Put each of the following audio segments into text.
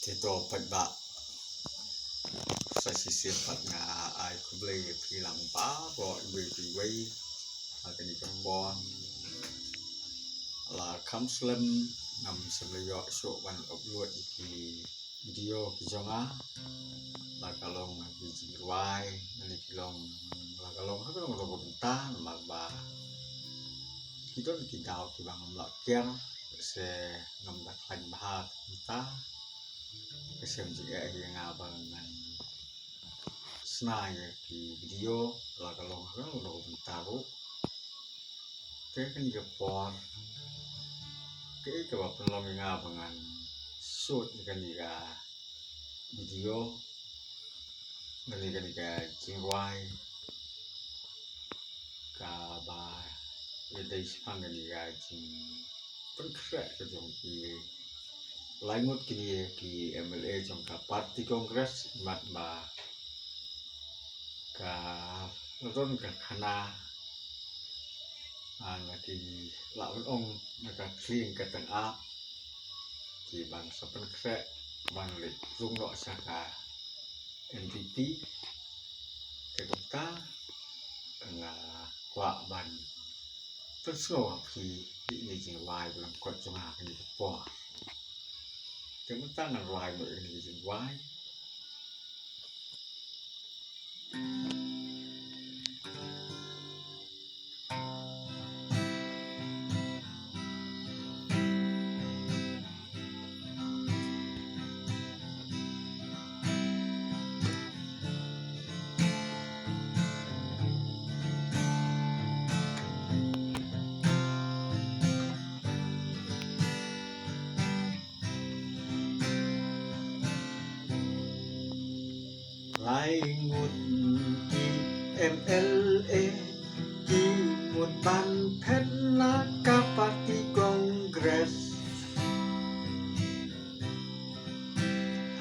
Tito pagba sa sisipat nga ay kublay pilang pa bo iwi akan ikapon la kamslam ngam sebelio so wan upload iki video kijonga la kalong ki jirwai nali kilong la kalong ha kalong ro benta magba kidon kidau ki bang la kiang se ngam dak lain bahat kita kesem juga yang abang snai di video la kalong ha ro bentaru ke kan ikapon ke ikaw pelong nga bangan shoot kan ika video ngali kan ika jingwai ka ba yadai sipang kan ika jing pengkrak ke jong ki langut kini ki MLA jong ka parti kongres mat ba ka ron ka khana lagi lawan ong naga kling ke tengah ki bang sapen krek bang le rung lo saka NPP ke kota nga kwa ban terso ki ni jing wai bang kot jong ha ni po ke mata na wai bo ni jing wai Laingut ki MLA ki một ban phép lá ka parti kongres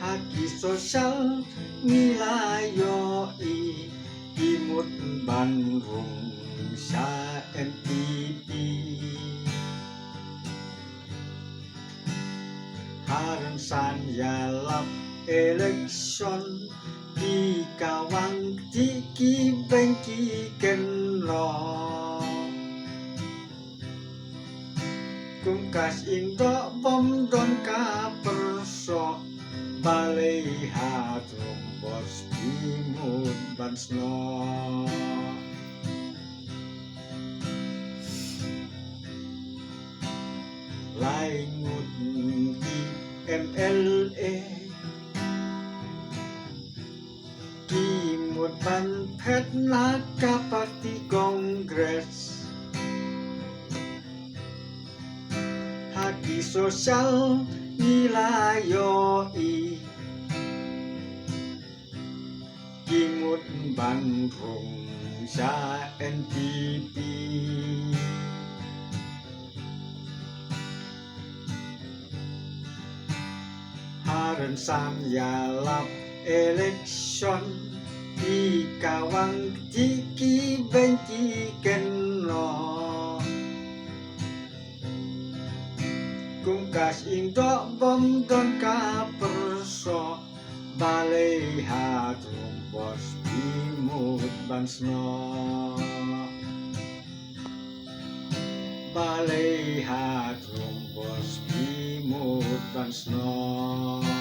haki sosial nilai yo ki một ban rung sa NPP haran san ya lap election ki kawang ki bengki ken lo kum kas indo bom don ka perso balai hatum bos timut bansno laingut ki MLA một ban phép lá ka parti kongres haki sosial nilai yo ki một ban rung sa NPP haran san ya lap election ki kawang ki bengki ken lo kum kas indo bom don ka perso balai hatum bos timut bansno balai hatum bos timut bansno